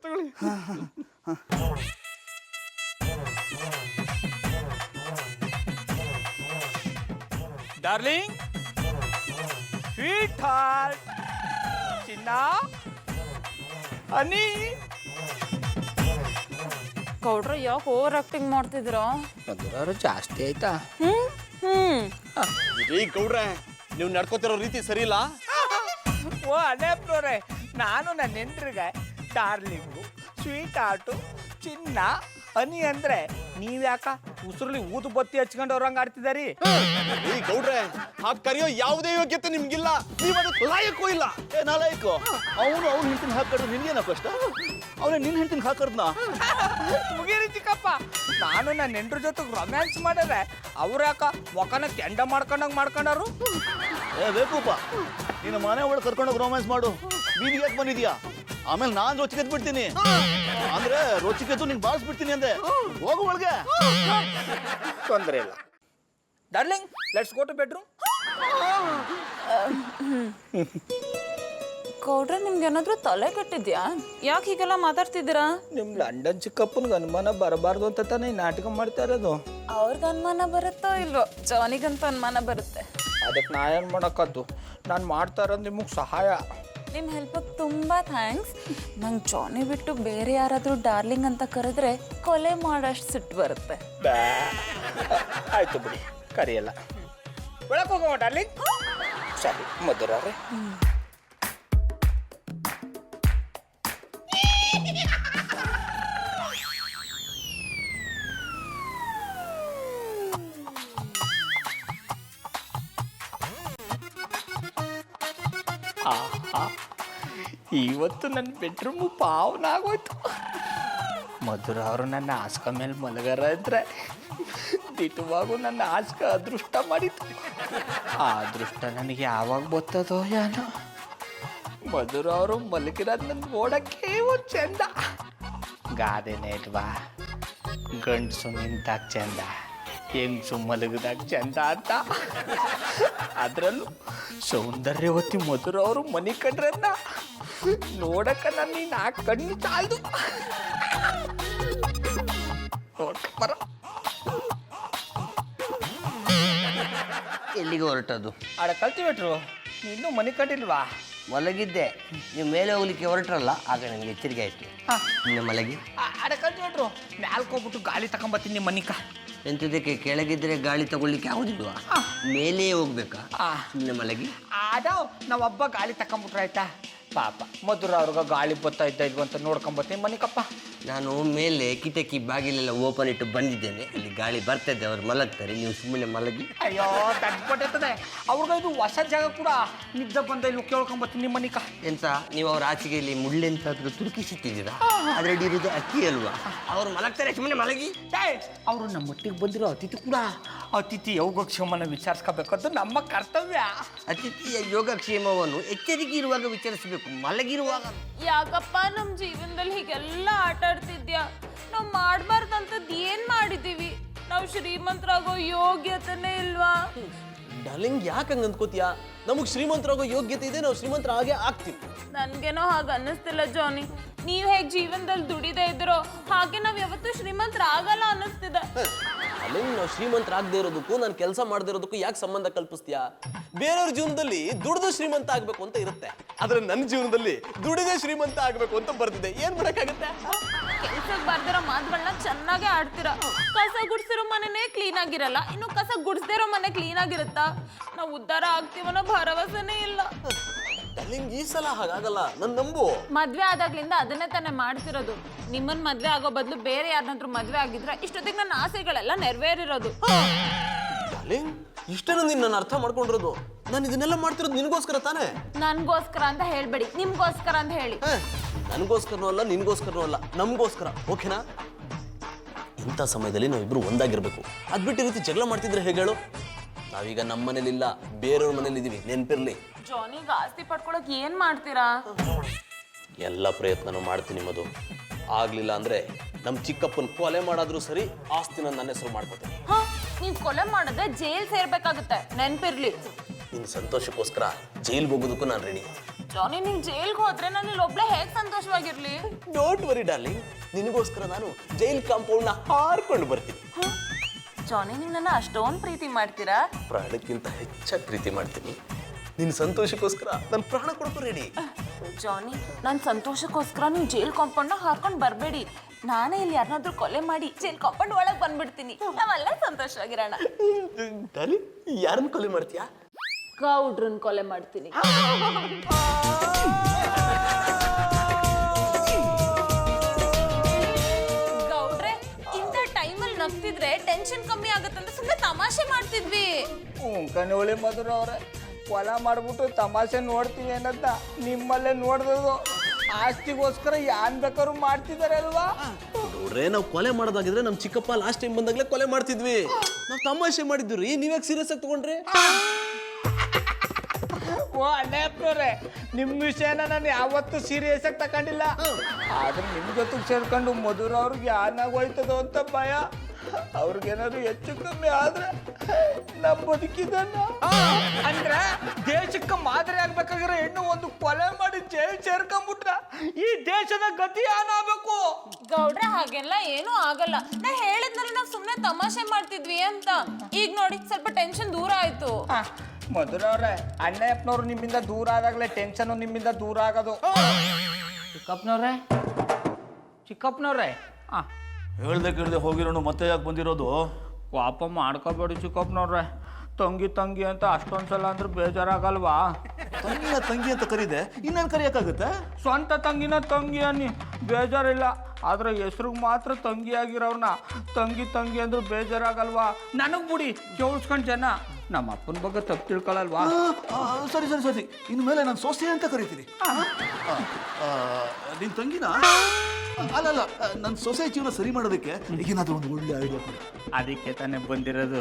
ತಗೊಳ್ಳಿ. Darling, sweet heart, ಚಿನ್ನ, ಹನಿ. ಗೌಡ್ರ ಯಾಕೆ ಓವರ್ ಆಕ್ಟಿಂಗ್ ಮಾಡ್ತಿದ್ರ? ಮಧುರವ್ರು ಜಾಸ್ತಿ ಆಯ್ತಾ? ರೀ ಗೌಡ್ರೆ, ನೀವು ನಡ್ಕೋತಿರೋ ರೀತಿ ಸರಿ ಇಲ್ಲ. ಓ ಅನೇಪ್ನವ್ರೆ, ನಾನು ನನ್ನ ಹೆಂಡ್ರಿಗೆ ಡಾರ್ಲಿಂಗು, ಸ್ವೀಟ್ ಹಾರ್ಟು, ಚಿನ್ನ, ಹನಿ ಅಂದ್ರೆ ನೀವ್ಯಾಕ ಉಸುರ್ಲಿ ಊದು ಬತ್ತಿ ಹಚ್ಕೊಂಡವ್ರಂಗ ಆಡ್ತಿದಾರಿ? ಈ ಗೌಡ್ರೆ, ಆ ಕರೆಯೋ ಯಾವುದೇ ಯೋಗ್ಯತೆ ನಿಮ್ಗಿಲ್ಲ. ನೀವು ಅದಕ್ಕೆ ಲಾಯಕ್ಕೂ ಇಲ್ಲ. ನಾಲಾಯ್ಕು ಅವನು ಅವ್ನ ಹೆಂಡತಿನ ಹಾಕಿದ್ರು ನಿನ್ಗೇನ ಕಷ್ಟ? ಅವನೇ ನಿನ್ನ ಹೆಂಡತಿನ ಹಾಕರ್ದ್ನ. ಮುಗೀರಿ ಚಿಕ್ಕಪ್ಪ, ನಾನು ನನ್ನ ಹೆಂಡ್ರ ಜೊತೆಗೆ ರೊಮ್ಯಾನ್ಸ್ ಮಾಡಿದ್ರೆ ಅವ್ರ್ಯಾಕ ಮೊಕನ ಕೆಂಡ ಮಾಡ್ಕೊಂಡಾರು. ಏ ಬೇಕೂಪ, ನಿನ್ನ ಮನೆ ಒಳಗೆ ಕರ್ಕೊಂಡೋಗಿ ರೊಮ್ಯಾನ್ಸ್ ಮಾಡು. ಬೀದಿಗೆ ಯಾಕೆ ಬಂದಿದ್ಯಾ? ಆಮೇಲೆ ನಾನ್ ರೋಚಿಗೆದ್ ಬಿಡ್ತೀನಿ. ಅಂದ್ರೆ ರೋಚಿಗೆದ್ದು ನಿನ್ ಬಾರಿಸ್ಬಿಡ್ತೀನಿ ಅಂದೆ. ಹೋಗು ಒಳಗೆ. ತೊಂದರೆ ಇಲ್ಲ. Darling, let's go to bedroom. ಗೌಡ್ರ ನಿಮ್ಗೆ ಏನಾದ್ರೂ ತಲೆ ಕೆಟ್ಟಿದ್ಯಾ? ಯಾಕೆ ಹೀಗೆಲ್ಲ ಮಾತಾಡ್ತಿದ್ದೀರಾ? ನಿಮ್ ಲಂಡನ್ ಚಿಕ್ಕಪ್ಪನಿಗೆ ಅನುಮಾನ ಬರಬಾರ್ದು ಅಂತ ತಾನೇ ಈ ನಾಟಕ ಮಾಡ್ತಾ ಇರೋದು. ಅವ್ರಿಗೆ ಅನುಮಾನ ಬರುತ್ತೋ ಇಲ್ವೋ, ಜಾನಿಗಂತ ಅನುಮಾನ ಬರುತ್ತೆ. ಅದಕ್ಕೆ ನಾ ಏನು ಮಾಡೋಕ್ಕದ್ದು? ನಾನು ಮಾಡ್ತಾ ಇರೋದು ನಿಮಗೆ ಸಹಾಯ. ನಿಮ್ಮ ಹೆಲ್ಪಿಗೆ ತುಂಬ ಥ್ಯಾಂಕ್ಸ್. ನಂಗೆ ಜಾನಿ ಬಿಟ್ಟು ಬೇರೆ ಯಾರಾದರೂ ಡಾರ್ಲಿಂಗ್ ಅಂತ ಕರೆದ್ರೆ ಕೊಲೆ ಮಾಡೋಷ್ಟು ಸಿಟ್ಟು ಬರುತ್ತೆ. ಆಯ್ತು ಬಿಡಿ, ಕರಿಯಲ್ಲ. ಒಳಗೆ ಹೋಗೋಣ ಡಾರ್ಲಿಂಗ್. ಸರಿ ಮಧುರವ್ರೆ. ಇವತ್ತು ನನ್ನ ಬೆಡ್ರೂಮು ಪಾವನ ಆಗೋಯ್ತು. ಮಧುರ ಅವರು ನನ್ನ ಹಾಸ್ಕ ಮೇಲೆ ಮಲಗಾರ ಇದ್ರೆ ದಿಟವಾಗೂ ನನ್ನ ಹಾಸ್ಕ ಅದೃಷ್ಟ ಮಾಡಿತ್ತು. ಆ ಅದೃಷ್ಟ ನನಗೆ ಯಾವಾಗ ಬರ್ತದೋ ಏನೋ. ಮಧುರ ಅವರು ಮಲಗಿರೋದು ನನ್ನ ನೋಡಕ್ಕೆ ಒಂದು ಚಂದ. ಗಾದೆನೇ ಇಲ್ವಾ, ಗಂಡಸು ನಿಂತಾಗ ಚಂದ, ಹೆಂಗಸು ಮಲಗಿದಾಗ ಚಂದ ಅಂತ. ಅದರಲ್ಲೂ ಸೌಂದರ್ಯವತಿ ಮಧುರ ಅವರು ಮನೆ ಕಂಡ್ರನ್ನ ನೋಡಕ್ಕ ನನ್ನ ಈ 4 ಕಣ್ಣು ಚಾಲ್ದು. ನೋಡ್ಕಬರ. ಎಲ್ಲಿಗೆ ಹೊರಟದು? ಆಡ ಕಲ್ತಿಬಿಟ್ರು. ಇನ್ನೂ ಮನೆ ಕಂಡಿಲ್ವಾ? ಮಲಗಿದ್ದೆ. ನೀವು ಮೇಲೆ ಹೋಗ್ಲಿಕ್ಕೆ ಹೊರಟ್ರಲ್ಲ, ಆಗ ನನಗೆ ಎಚ್ಚರಿಕೆ ಆಯ್ತು. ಇನ್ನು ಮಲಗಿ. ಆಡ ಕಲ್ತಿಬಿಟ್ರು. ಮ್ಯಾಲ್ಕ್ ಹೋಗ್ಬಿಟ್ಟು ಗಾಳಿ ತಗೊಂಬತ್ತೀನಿ ನಿಮ್ಮ ಮನಿಕ. ಎಂಥದಕ್ಕೆ? ಕೆಳಗಿದ್ರೆ ಗಾಳಿ ತಗೊಳ್ಳಿಕ್ಕೆ ಆಗೋದಿಲ್ವಾ? ಮೇಲೆ ಹೋಗ್ಬೇಕಾ? ಸುಮ್ಮನೆ ಮಲಗಿ. ಆದ ನಾವೊಬ್ಬ ಗಾಳಿ ತಗೊಂಬಿಟ್ರೆ ಆಯ್ತಾ? ಪಾಪ ಮಧುರ ಅವ್ರಿಗೆ ಗಾಳಿ ಬರ್ತಾ ಇಲ್ವ ಅಂತ ನೋಡ್ಕೊಂಬತ್ತೀನಿ ಮನಿಕಪ್ಪ. ನಾನು ಮೇಲೆ ಕಿಟಕಿ ಬಾಗಿಲೆಲ್ಲ ಓಪನ್ ಇಟ್ಟು ಬಂದಿದ್ದೇನೆ. ಅಲ್ಲಿ ಗಾಳಿ ಬರ್ತದೆ, ಅವ್ರು ಮಲಗ್ತಾರೆ. ನೀವು ಸುಮ್ಮನೆ ಮಲಗಿ. ಅಯ್ಯೋ ತಡ್ಪಟ್ಟಿರ್ತದೆ ಅವ್ರಿಗೆ. ಇದು ಹೊಸ ಜಾಗ ಕೂಡ ನಿದ್ದೆ ಬಂದ ಇಲ್ಲಿ ಕೇಳ್ಕೊಂಬತ್ತೀನಿ ನಿಮ್ಮ ಮನಿಕ. ಎಂತ ನೀವು ಅವ್ರ ಆಚೆಗೆಯಲ್ಲಿ ಮುಳ್ಳೆಂತಾದ್ರೂ ತುರುಕಿಸಿಟ್ಟಿದ್ದೀರಾ? ಅದ್ರಲ್ಲಿ ಇರೋದು ಅಕ್ಕಿ ಅಲ್ವಾ? ಅವ್ರು ಮಲಗ್ತಾರೆ, ಸುಮ್ಮನೆ ಮಲಗಿ. ಅವರು ನಮ್ಮ ಮಟ್ಟಿಗೆ ಬಂದಿರೋ ಅತಿಥಿ ಕೂಡ. ಅತಿಥಿ ಯೋಗಕ್ಷೇಮನ ವಿಚಾರಿಸ್ಕೋಬೇಕಂತ ನಮ್ಮ ಕರ್ತವ್ಯ. ಅತಿಥಿಯ ಯೋಗಕ್ಷೇಮವನ್ನು ಎಚ್ಚರಿಕೆ ಇರುವಾಗ ವಿಚಾರಿಸಬೇಕು, ಮಲಗಿರುವಾಗ. ಯಾಕಪ್ಪ ನಮ್ಮ ಜೀವನದಲ್ಲಿ ಹೀಗೆಲ್ಲ ಆಟ ಆಡ್ತಿದ್ಯಾ? ನಾವು ಮಾಡಬಾರ್ದಂಥದ್ದು ಏನು ಮಾಡಿದ್ದೀವಿ? ನಾವು ಶ್ರೀಮಂತರಾಗೋ ಯೋಗ್ಯತೆನೇ ಇಲ್ವಾ? ಡಾರ್ಲಿಂಗ್, ಯಾಕೆ ಹಂಗೆ ಅಂದ್ಕೋತೀಯಾ? ನಮಗೆ ಶ್ರೀಮಂತರಾಗೋ ಯೋಗ್ಯತೆ ಇದೆ, ನಾವು ಶ್ರೀಮಂತರ ಹಾಗೆ ಆಗ್ತೀವಿ. ನನ್ಗೇನೋ ಹಾಗೆ ಅನ್ನಿಸ್ತಿಲ್ಲ ಜಾನಿ. ನೀವು ಹೇಗೆ ಜೀವನದಲ್ಲಿ ದುಡಿದೇ ಇದ್ರೋ ಹಾಗೆ ನಾವು ಯಾವತ್ತೂ ಶ್ರೀಮಂತರಾಗಲ್ಲ ಅನ್ನಿಸ್ತಿದೆ. ಡಾರ್ಲಿಂಗ್, ನಾವು ಶ್ರೀಮಂತರಾಗದೇ ಇರೋದಕ್ಕೂ ನಾನು ಕೆಲಸ ಮಾಡದೇ ಇರೋದಕ್ಕೂ ಯಾಕೆ ಸಂಬಂಧ ಕಲ್ಪಿಸ್ತೀಯಾ? ಬೇರೆಯವ್ರ ಜೀವನದಲ್ಲಿ ದುಡಿದು ಶ್ರೀಮಂತ ಆಗ್ಬೇಕು ಅಂತ ಇರುತ್ತೆ, ಆದ್ರೆ ನನ್ನ ಜೀವನದಲ್ಲಿ ದುಡಿದೇ ಶ್ರೀಮಂತ ಆಗ್ಬೇಕು ಅಂತ ಬರ್ತಿದೆ. ಏನ್ ಮಾಡಕ್ಕಾಗತ್ತೆ? ಕೆಲ್ಸಕ್ಕೆ ಬರ್ದಿರೋ ಮಾತುಗಳನ್ನ ಚೆನ್ನಾಗೇ ಆಡ್ತೀರಾ. ಕಸ ಗುಡಿಸಿರೋ ಮನೆನೇ ಕ್ಲೀನ್ ಆಗಿರಲ್ಲ, ಇನ್ನು ಕಸ ಗುಡಿಸದೇ ಇರೋ ಮನೆ ಕ್ಲೀನ್ ಆಗಿರುತ್ತಾ? ನಾವು ಉದ್ಧಾರ ಆಗ್ತೀವನ್ನೋ ಭರವಸೆನೇ ಇಲ್ಲ. ಡಾರ್ಲಿಂಗ್, ಈ ಸಲ ಹಾಗಾಗಲ್ಲ, ನನ್ನ ನಂಬು. ಮದ್ವೆ ಆದಾಗ್ಲಿಂದ ಅದನ್ನೇ ತಾನೇ ಮಾಡ್ತಿರೋದು. ನಿಮ್ಮನ್ ಮದ್ವೆ ಆಗೋ ಬದಲು ಬೇರೆ ಯಾರನ್ನಾದ್ರೂ ಮದ್ವೆ ಆಗಿದ್ರೆ ಇಷ್ಟೊತ್ತಿಗೆ ನನ್ನ ಆಸೆಗಳೆಲ್ಲ ನೆರವೇರಿರೋದು. ಡಾರ್ಲಿಂಗ್, ಇಷ್ಟೇನು ನೀನು ನನ್ನ ಅರ್ಥ ಮಾಡ್ಕೊಂಡಿರೋದು? ನಾನು ಇದನ್ನೆಲ್ಲ ಮಾಡ್ತಿರೋದು ನಿನಗೋಸ್ಕರ ತಾನೇ? ನನ್ಗೋಸ್ಕರ ಅಂತ ಹೇಳ್ಬೇಡಿ, ನಿಮ್ಗೋಸ್ಕರ ಅಂತ ಹೇಳಿ. ನನಗೋಸ್ಕರನೂ ಅಲ್ಲ, ನಿನ್ಗೋಸ್ಕರನೂ ಅಲ್ಲ, ನಮಗೋಸ್ಕರ. ಓಕೆನಾ? ಇಂಥ ಸಮಯದಲ್ಲಿ ನಾವಿಬ್ರು ಒಂದಾಗಿರ್ಬೇಕು. ಅದ್ ಬಿಟ್ಟು ಈ ರೀತಿ ಜಗಳ ಮಾಡ್ತಿದ್ರೆ ಹೇಗೆ ಹೇಳು? ನಾವೀಗ ನಮ್ಮ ಮನೇಲಿಲ್ಲ, ಬೇರೆಯವ್ರ ಮನೇಲಿ ಇದೀವಿ, ನೆನ್ಪಿರ್ಲಿ. ಜಾನಿಗೆ ಆಸ್ತಿ ಪಡ್ಕೊಳಕ್ ಏನ್ ಮಾಡ್ತೀರಾ? ಎಲ್ಲ ಪ್ರಯತ್ನನೂ ಮಾಡ್ತೀನಿ ಮಧು. ಆಗ್ಲಿಲ್ಲ ಅಂದ್ರೆ ನಮ್ಮ ಚಿಕ್ಕಪ್ಪನ ಕೊಲೆ ಮಾಡಾದ್ರೂ ಸರಿ, ಆಸ್ತಿನ ನನ್ನ ಹೆಸರು ಮಾಡ್ಕೋತೀನಿ. ನೀವ್ ಕೊಲೆ ಮಾಡಿದ್ರೆ ಜೈಲ್ ಸೇರ್ಬೇಕಾಗುತ್ತೆ, ನೆನ್ಪಿರ್ಲಿ. ನಿನ್ನ ಸಂತೋಷಕ್ಕೋಸ್ಕರ ಜೈಲ್ಗೆ ಹೋಗೋದಕ್ಕೂ ನಾನು ರೆಡಿ. ಜಾನಿ ನೀನ್ ಜೈಲ್ಗೆ ಹೋದ್ರೆ ನಾನು ಇಲ್ಲಿ ಒಬ್ಳೆ ಹೇಗ್ ಸಂತೋಷವಾಗಿರ್ಲಿ? ಡೋಂಟ್ ವರಿ ಡಾರ್ಲಿಂಗ್, ನಿನಗೋಸ್ಕರ ನಾನು ಜೈಲ್ ಕಾಂಪೌಂಡ್ನ ಹಾರ್ಕೊಂಡು ಬರ್ತೀನಿ. ಜಾನಿ ನೀವು ನನ್ನ ಅಷ್ಟೊಂದು ಪ್ರೀತಿ ಮಾಡ್ತೀರಾ? ಪ್ರಾಣಕ್ಕಿಂತ ಹೆಚ್ಚಾಗಿ ಪ್ರೀತಿ ಮಾಡ್ತೀನಿ. ನಿನ್ನ ಸಂತೋಷಕ್ಕೋಸ್ಕರ ನನ್ನ ಪ್ರಾಣ ಕೊಡೋಕೆ ರೆಡಿ. ಜಾನಿ ನನ್ನ ಸಂತೋಷಕ್ಕೋಸ್ಕರ ನೀವು ಜೈಲ್ ಕಾಂಪೌಂಡ್ನ ಹಾಕೊಂಡು ಬರಬೇಡಿ. ನಾನೇ ಇಲ್ಲಿ ಯಾರನ್ನಾದ್ರೂ ಕೊಲೆ ಮಾಡಿ ಜೈಲ್ ಕಾಂಪೌಂಡ್ ಒಳಗೆ ಬಂದ್ಬಿಡ್ತೀನಿ. ನಾವೆಲ್ಲ ಸಂತೋಷವಾಗಿರೋಣ. ಡಾರ್ಲಿಂಗ್, ಯಾರನ್ನ ಕೊಲೆ ಮಾಡ್ತೀಯಾ? ಗೌಡ್ರನ್ ಕೊಲೆ ಮಾಡ್ತೀನಿ. ಗೌಡ್ರೆ, ಇಂಥ ಟೈಮಲ್ಲಿ ನಗ್ತಿದ್ರೆ ಟೆನ್ಷನ್ ಕಮ್ಮಿ ಆಗುತ್ತಂತ ಸುಮ್ಮನೆ ತಮಾಷೆ ಮಾಡ್ತಿದ್ವಿ. ಕಣೋಳಿ ಮಧುರ ಅವ್ರೆ, ಹೊಲ ಮಾಡ್ಬಿಟ್ಟು ತಮಾಷೆ ನೋಡ್ತೀವಿ ಅನ್ನೋದ ನಿಮ್ಮಲ್ಲೇ ನೋಡ್ದದು. ಆಸ್ತಿಗೋಸ್ಕರ ಯಾನ್ ಬೇಕಾದ್ರು ಮಾಡ್ತಿದಾರೆ ಅಲ್ವಾ? ನೋಡ್ರೆ, ನಾವು ಕೊಲೆ ಮಾಡೋದಾಗಿದ್ರೆ ನಮ್ಮ ಚಿಕ್ಕಪ್ಪ ಲಾಸ್ಟ್ ಟೈಮ್ ಬಂದಾಗಲೇ ಕೊಲೆ ಮಾಡ್ತಿದ್ವಿ. ನಾವು ತಮಾಷೆ ಮಾಡಿದ್ವಿ ರೀ, ನೀವ್ಯಾಕೆ ಸೀರಿಯಸ್ ಆಗಿ ತಗೊಂಡ್ರೆ? ಓ ಅಣ್ಣಪ್ಪನವ್ರೆ, ನಿಮ್ಮ ವಿಷಯನ ನಾನು ಯಾವತ್ತೂ ಸೀರಿಯಸ್ ಆಗಿ ತಗೊಂಡಿಲ್ಲ. ಆದ್ರೆ ನಿಮ್ ಜೊತೆಗೆ ಸೇರ್ಕೊಂಡು ಮಧುರ ಅವ್ರಿಗೆ ಏನಾಗೋಯ್ತದೋ ಅಂತ ಭಯ. ಅವ್ರಿಗೇನಾದ್ರು ಹೆಚ್ಚು ಕಮ್ಮಿ ಆದ್ರೆ ನಮ್ಮ ಬದುಕಿದನ್ನ ಅಂದ್ರೆ ದೇಶಕ್ಕೆ ಮಾದರಿ ಆಗ್ಬೇಕಾಗಿರೋ ಹೆಣ್ಣು ಒಂದು ಕೊಲೆ ಮಾಡಿ ಜೈಲ್ ಸೇರ್ಕೊಂಡ್ಬಿಟ್ರ ಈ ದೇಶದ ಗತಿ ಏನಾಗಬೇಕು? ಗೌಡ್ರೆ, ಹಾಗೆಲ್ಲ ಏನೂ ಆಗಲ್ಲ. ನಾ ಹೇಳಿದ್ನಲ್ಲಿ ನಾವು ಸುಮ್ಮನೆ ತಮಾಷೆ ಮಾಡ್ತಿದ್ವಿ ಅಂತ. ಈಗ ನೋಡಿ ಸ್ವಲ್ಪ ಟೆನ್ಷನ್ ದೂರ ಆಯ್ತು. ಮಧುರ ಅವ್ರೆ, ಅಣ್ಣಪ್ಪನವ್ರು ನಿಮ್ಮಿಂದ ದೂರ ಆದಾಗಲೇ ಟೆನ್ಷನ್ ನಿಮ್ಮಿಂದ ದೂರ ಆಗೋದು. ಚಿಕ್ಕಪ್ಪನವ್ರೆ ಹೇಳ್ದೆ ಕೇಳ್ದೆ ಹೋಗಿರೋನು ಮತ್ತೆ ಯಾಕೆ ಬಂದಿರೋದು? ಪಾಪ ಮಾಡ್ಕೋಬೇಡಿ ಚಿಕ್ಕಪ್ಪನವ್ರೆ. ತಂಗಿ ಅಂತ ಅಷ್ಟೊಂದ್ಸಲ ಅಂದ್ರೆ ಬೇಜಾರಾಗಲ್ವಾ? ತಂಗಿನ ತಂಗಿ ಅಂತ ಕರೀದೆ, ಇನ್ನೇನು ಕರೆಯೋಕ್ಕಾಗುತ್ತೆ? ಸ್ವಂತ ತಂಗಿನ ತಂಗಿ ಅನ್ನಿ ಬೇಜಾರಿಲ್ಲ. ಆದ್ರೆ ಹೆಸ್ರಿಗೆ ಮಾತ್ರ ತಂಗಿ ಆಗಿರೋರ್ನ ತಂಗಿ ಅಂದ್ರೆ ಬೇಜಾರಾಗಲ್ವಾ? ನನಗ್ ಬಿಡಿ ಕೇಳಿಸ್ಕೊಂಡ್ ಜನ ನಮ್ಮ ಅಪ್ಪನ ಬಗ್ಗೆ ತಪ್ಪು ತಿಳ್ಕೊಳಲ್ವಾ? ಸರಿ, ಇನ್ನು ಮೇಲೆ ನಾನು ಸೊಸೆ ಅಂತ ಕರಿತೀನಿ. ನಿನ್ ತಂಗಿನ ಅಲ್ಲ, ನನ್ನ ಸೊಸೆ ಜೀವನ ಸರಿ ಮಾಡೋದಕ್ಕೆ ಏನಾದರೂ ಒಂದು ಒಳ್ಳೆ ಐಡಿಯಾ ಕೊಡಿ. ಅದಕ್ಕೆ ತಾನೇ ಬಂದಿರೋದು.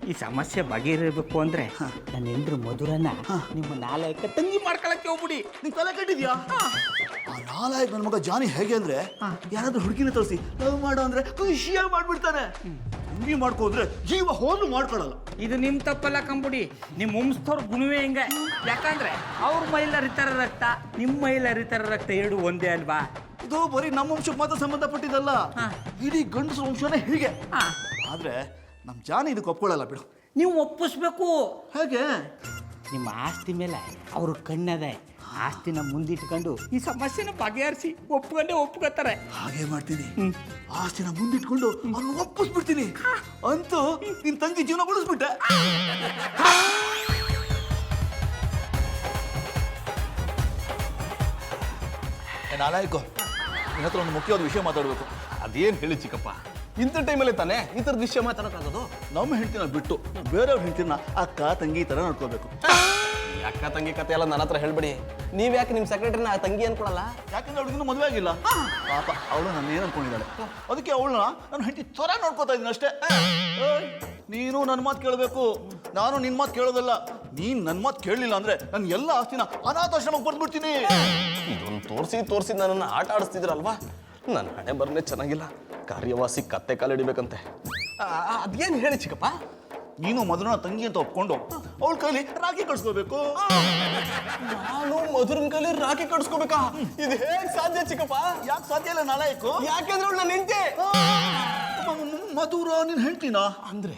ಈ ಸಮಸ್ಯೆ ಬಗೆಹರಿಬೇಕು ಅಂದ್ರೆ ನನ್ನ ಹೆಂಡ್ರು ಮಧುರನ್ನ ನಿಮ್ಮ ನಾಲ್ಕ ತಂಗಿ ಮಾಡ್ಕೊಳಕ್ಕೆ ಹೋಗ್ಬಿಡಿ. ನೀನ್ ತಲೆ ಕಟ್ಟಿದ್ಯಾ? ಆ ನಾಲಾಯಕ್ ನನ್ನ ಮಗ ಜಾನಿ ಹೇಗೆ ಅಂದ್ರೆ, ಯಾರಾದ್ರೂ ಹುಡುಗಿನ ತೋರಿಸಿ ಲವ್ ಮಾಡೋ ಅಂದ್ರೆ ಖುಷಿಯಾಗಿ ಮಾಡ್ಬಿಡ್ತಾನೆ. ತಂಗಿ ಮಾಡ್ಕೊ ಅಂದ್ರೆ ಜೀವ ಹೋದ್ಲು ಮಾಡ್ಕೊಳಲ್ಲ. ಇದು ನಿಮ್ ತಪ್ಪಲ್ಲ ಕಂಬಿಡಿ, ನಿಮ್ ವಂಶದವ್ರ ಗುಣವೇ ಹಿಂಗೆ. ಯಾಕಂದ್ರೆ ಅವ್ರ ಮೈಲ್ ಹರಿತಾರ ರಕ್ತ, ನಿಮ್ಮ ಮೈಲ್ ಹರಿತಾರ ರಕ್ತ ಎರಡು ಒಂದೇ ಅಲ್ವಾ? ಇದು ಬರೀ ನಮ್ಮ ವಂಶಕ್ಕೆ ಮಾತ್ರ ಸಂಬಂಧಪಟ್ಟಿದ್ದಲ್ಲ, ಇಡೀ ಗಂಡಸ ವಂಶನೇ ಹೀಗೆ. ಆದ್ರೆ ನಮ್ ಜಾನಿ ಇದಕ್ಕೆ ಒಪ್ಕೊಳ್ಳಲ್ಲ ಬಿಡು. ನೀವು ಒಪ್ಪಿಸ್ಬೇಕು. ಹೇಗೆ? ನಿಮ್ಮ ಆಸ್ತಿ ಮೇಲೆ ಅವರು ಕಣ್ಣದೆ. ಆಸ್ತಿನ ಮುಂದಿಟ್ಕೊಂಡು ಈ ಸಮಸ್ಯೆನ ಬಗೆಹರಿಸಿ ಒಪ್ಕೋತಾರೆ. ಹಾಗೆ ಮಾಡ್ತೀನಿ. ಆಸ್ತಿನ ಮುಂದಿಟ್ಕೊಂಡು ಅವ್ರನ್ನ ಒಪ್ಪಿಸ್ಬಿಡ್ತೀನಿ. ಅಂತೂ ನಿನ್ ತಂಗಿ ಜೀವನ ಉಳಿಸ್ಬಿಟ್ಟೆ. ನಾಲಾಯ್ಕೋ, ನಿನ್ನ ಹತ್ರ ಒಂದು ಮುಖ್ಯವಾದ ವಿಷಯ ಮಾತಾಡಬೇಕು. ಅದೇನು ಹೇಳಿ ಚಿಕ್ಕಪ್ಪ, ಇಂಥ ಟೈಮಲ್ಲಿ ತಾನೇ ಈ ಥರದ ವಿಷಯ ಮಾತಾಡೋಕ್ಕಾಗೋದು? ನಮ್ಮ ಹೆಂಡ್ತಿನ ಬಿಟ್ಟು ಬೇರೆಯವ್ರ ಹೆಂಡ್ತಿನ ಅಕ್ಕ ತಂಗಿ ತರ ನೋಡ್ಕೋಬೇಕು. ಈ ಅಕ್ಕ ತಂಗಿ ಕತೆ ಎಲ್ಲ ನನ್ನ ಹತ್ರ ಹೇಳ್ಬೇಡಿ. ನೀವ್ ಯಾಕೆ ನಿಮ್ಮ ಸೆಕ್ರೆಟರಿನ ಆ ತಂಗಿ ಅನ್ಕೊಳಲ್ಲ? ಯಾಕಂದ್ರೆ ಅವಳಿಗಿನ್ನೂ ಮದುವೆ ಆಗಿಲ್ಲ. ಪಾಪ ಅವಳು ನನ್ನ ಏನು ಅನ್ಕೊಂಡಿದ್ದಾಳೆ. ಅದಕ್ಕೆ ಅವಳನ್ನ ನನ್ನ ಹೆಂಡತಿ ತರ ನೋಡ್ಕೋತಾ ಇದ್ದೀನಿ ಅಷ್ಟೇ. ನೀನು ನನ್ನ ಮಾತು ಕೇಳಬೇಕು, ನಾನು ನಿನ್ನ ಮಾತು ಕೇಳೋದಲ್ಲ. ನೀನ್ ನನ್ನ ಮಾತು ಕೇಳಲಿಲ್ಲ ಅಂದ್ರೆ ನನ್ನ ಎಲ್ಲ ಆಸ್ತಿನ ಅನಾಥಾಶ್ರಮಕ್ಕೆ ಬರ್ದ್ಬಿಡ್ತೀನಿ. ಇದೊಂದು ತೋರಿಸಿ ನನ್ನನ್ನು ಆಟ ಆಡಿಸ್ತಿದ್ರಲ್ವಾ? ನನ್ನ ಹಣೆ ಬರನೇ ಚೆನ್ನಾಗಿಲ್ಲ. ಕಾರ್ಯವಾಸಿ ಕತ್ತೆ ಕಾಲಿಡಿಬೇಕಂತೆ. ಅದೇನು ಹೇಳಿ ಚಿಕ್ಕಪ್ಪ? ನೀನು ಮಧುರನ ತಂಗಿ ಅಂತ ಒಪ್ಕೊಂಡು ಅವಳ ಕೈಲಿ ರಾಖಿ ಕಟ್ಸ್ಕೋಬೇಕು. ನಾನು ಮಧುರನ ಕೈಲಿ ರಾಖಿ ಕಟ್ಸ್ಕೋಬೇಕಾ? ಇದು ಹೇಗೆ ಸಾಧ್ಯ ಚಿಕ್ಕಪ್ಪ? ಯಾಕೆ ಸಾಧ್ಯ ಇಲ್ಲ ನಾಲಾಯಕು? ಯಾಕೆಂದ್ರೆ ಅವಳು ನನ್ನ ಹೆಂಡತಿ. ಮಧುರ ನಿನ್ ಹೆಂಡ್ತಿನ? ಅಂದ್ರೆ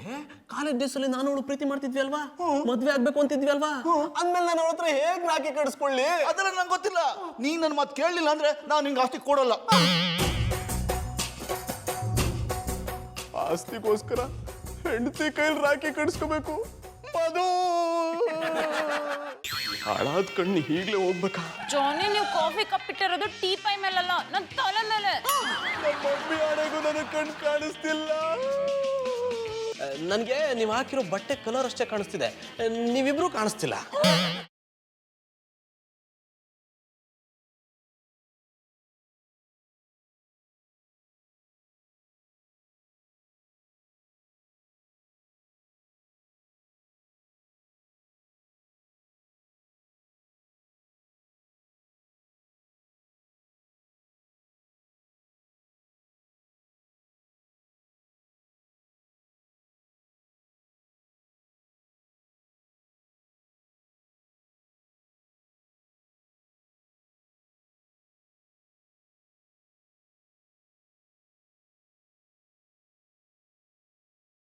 ಕಾಲೇಜ್ ಡೇಸ್ ಅಲ್ಲಿ ನಾನು ಅವಳು ಪ್ರೀತಿ ಮಾಡ್ತಿದ್ವಿ ಅಲ್ವಾ? ಮದ್ವೆ ಆಗ್ಬೇಕು ಅಂತಿದ್ವಿ ಅಲ್ವಾ? ಅಂದ್ಮೇಲೆ ನಾನು ಅವಳ ಹತ್ರ ಹೇಗ್ ರಾಖಿ ಕಟ್ಸ್ಕೊಳ್ಳಿ? ಅದೆಲ್ಲ ನಂಗೆ ಗೊತ್ತಿಲ್ಲ. ನೀನ್ ನನ್ನ ಮಾತು ಕೇಳಲಿಲ್ಲ ಅಂದ್ರೆ ನಾನು ನಿಂಗೆ ಆಸ್ತಿ ಕೊಡಲ್ಲ. ಆಸ್ತಿಗೋಸ್ಕರ ಹೆಂಡತಿ ಕೈಲಿ ರಾಖಿ ಕಟ್ಸ್ಕೋಬೇಕು? ಮಧು, ಹಾಳಾದ ಕಣ್ಣು ಈಗಲೇ ಹೋಗ್ಬೇಕಾ? ಜಾನಿ, ನೀವು ಕಾಫಿ ಕಪ್ ಇಟ್ಟಿರೋದು ಟೀ ಪೈ ಮೇಲಲ್ಲ, ನನ್ನ ತಲೆ ಮೇಲೆ. ನಮ್ಮ ಮಮ್ಮಿ ಆಣೆಗೂ ನನಗೆ ಕಣ್ಣು ಕಾಣಿಸ್ತಿಲ್ಲ. ನನಗೆ ನೀವು ಹಾಕಿರೋ ಬಟ್ಟೆ ಕಲರ್ ಅಷ್ಟೇ ಕಾಣಿಸ್ತಿದೆ, ನೀವಿಬ್ರು ಕಾಣಿಸ್ತಿಲ್ಲ.